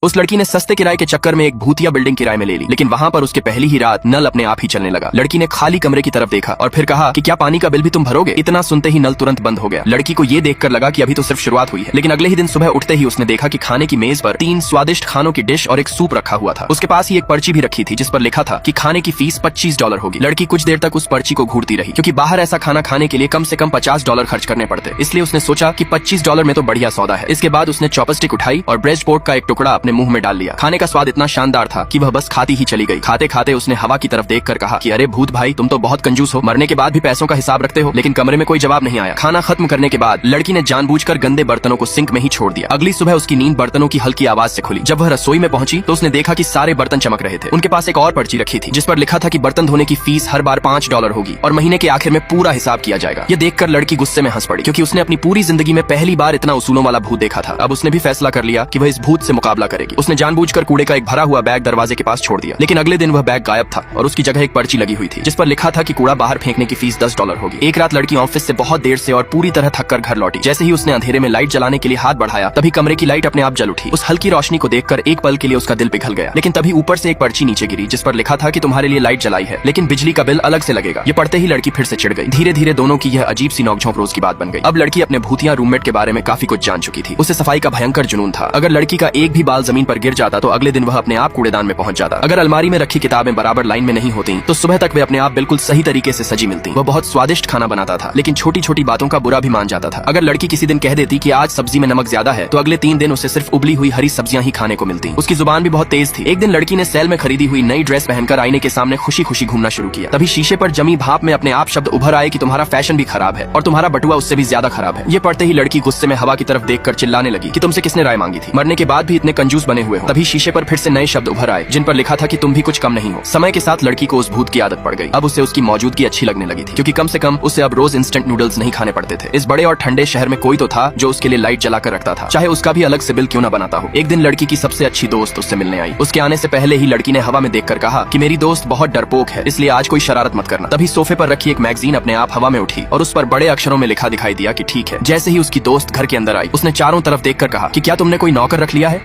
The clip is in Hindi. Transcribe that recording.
उस लड़की ने सस्ते किराए के चक्कर में एक भूतिया बिल्डिंग किराए में ले ली, लेकिन वहाँ पर उसके पहली ही रात नल अपने आप ही चलने लगा। लड़की ने खाली कमरे की तरफ देखा और फिर कहा कि क्या पानी का बिल भी तुम भरोगे? इतना सुनते ही नल तुरंत बंद हो गया। लड़की को ये देखकर लगा कि अभी तो सिर्फ शुरुआत हुई है, लेकिन अगले ही दिन सुबह उठते ही उसने देखा कि खाने की मेज पर 3 स्वादिष्ट खानों की डिश और एक सूप रखा हुआ था। उसके पास ही एक पर्ची भी रखी थी जिस पर लिखा था कि खाने की फीस $25 होगी। लड़की कुछ देर तक उस पर्ची को घूरती रही, क्योंकि बाहर ऐसा खाना खाने के लिए कम से कम $50 खर्च करने पड़ते, इसलिए उसने सोचा कि $25 में तो बढ़िया सौदा है। इसके बाद उसने चॉपस्टिक उठाई और ब्रेड पोर्क का एक टुकड़ा अपने मुंह में डाल लिया। खाने का स्वाद इतना शानदार था कि वह बस खाती ही चली गई। खाते खाते उसने हवा की तरफ देखकर कहा कि अरे भूत भाई, तुम तो बहुत कंजूस हो, मरने के बाद भी पैसों का हिसाब रखते हो। लेकिन कमरे में कोई जवाब नहीं आया। खाना खत्म करने के बाद लड़की ने जानबूझकर गंदे बर्तनों को सिंक में ही छोड़ दिया। अगली सुबह उसकी नींद बर्तनों की हल्की आवाज से खुली। जब वह रसोई में पहुंची तो उसने देखा कि सारे बर्तन चमक रहे थे। उनके पास एक और पर्ची रखी थी जिस पर लिखा था कि बर्तन धोने की फीस हर बार $5 होगी और महीने के आखिर में पूरा हिसाब किया जाएगा। ये देखकर लड़की गुस्से में हंस पड़ी, क्योंकि उसने अपनी पूरी जिंदगी में पहली बार इतना उसूलों वाला भूत देखा था। अब उसने भी फैसला कर लिया कि वह इस भूत से मुकाबला करेगी। उसने जानबूझकर कूड़े का एक भरा हुआ बैग दरवाजे के पास छोड़ दिया, लेकिन अगले दिन वह बैग गायब था और उसकी जगह एक पर्ची लगी हुई थी जिस पर लिखा था कि कूड़ा बाहर फेंकने की फीस $10 होगी। एक रात लड़की ऑफिस से बहुत देर से और पूरी तरह थककर घर लौटी। जैसे ही उसने अंधेरे में लाइट जलाने के लिए हाथ बढ़ाया, तभी कमरे की लाइट अपने आप जल उठी। उस हल्की रोशनी को देखकर एक पल के लिए उसका दिल पिघल गया, लेकिन तभी ऊपर से एक पर्ची नीचे गिरी जिस पर लिखा था कि तुम्हारे लिए लाइट जलाई है, लेकिन बिजली का बिल अलग से लगेगा। ये पढ़ते ही लड़की फिर से चिढ़ गई। धीरे धीरे दोनों की यह अजीब सी नोकझोंक रोज की बात बन गई। अब लड़की अपने भूतिया रूममेट के बारे में काफी कुछ जान चुकी थी। उसे सफाई का भयंकर जुनून था। अगर लड़की का एक भी बाल जमीन पर गिर जाता तो अगले दिन वह अपने आप कूड़ेदान में पहुंच जाता। अगर अलमारी में रखी किताबें बराबर लाइन में नहीं होती तो सुबह तक वे अपने आप बिल्कुल सही तरीके से सजी मिलती। वह बहुत स्वादिष्ट खाना बनाता था, लेकिन छोटी छोटी बातों का बुरा भी मान जाता था। अगर लड़की किसी दिन कह देती कि आज सब्जी में नमक ज्यादा है, तो अगले 3 दिन उसे सिर्फ उबली हुई हरी सब्जियां ही खाने को मिलती। उसकी जुबान भी बहुत तेज थी। एक दिन लड़की ने सेल में खरीदी हुई नई ड्रेस पहनकर आईने के सामने खुशी खुशी घूमना शुरू किया। तभी शीशे पर जमी भाप में अपने आप शब्द उभर आए कि तुम्हारा फैशन भी खराब है और तुम्हारा बटुआ उससे भी ज्यादा खराब है। ये पढ़ते ही लड़की गुस्से में हवा की तरफ देखकर चिल्लाने लगी कि तुमसे किसने राय मांगी थी? मरने के बाद भी इतने कंजूस बने हुए हो। तभी शीशे पर फिर से नए शब्द उभर आए जिन पर लिखा था कि तुम भी कुछ कम नहीं हो। समय के साथ लड़की को उस भूत की आदत पड़ गई। अब उसे उसकी मौजूदगी अच्छी लगने लगी थी, क्योंकि कम से कम उसे अब रोज इंस्टेंट नूडल्स नहीं खाने पड़ते थे। इस बड़े और ठंडे शहर में कोई तो था जो उसके लिए लाइट जलाकर रखता था, चाहे उसका भी अलग से बिल क्यों न बनाता हो। एक दिन लड़की की सबसे अच्छी दोस्त उससे मिलने आई। उसके आने से पहले ही लड़की ने हवा में देखकर कहा कि मेरी दोस्त बहुत डरपोक है, इसलिए आज कोई शरारत मत करना। तभी सोफे पर रखी एक मैगजीन अपने आप हवा में उठी और उस पर बड़े अक्षरों में लिखा दिखाई दिया कि ठीक है। जैसे ही उसकी दोस्त घर के अंदर आई, उसने चारों तरफ देखकर कहा कि क्या तुमने कोई नौकर रख लिया है?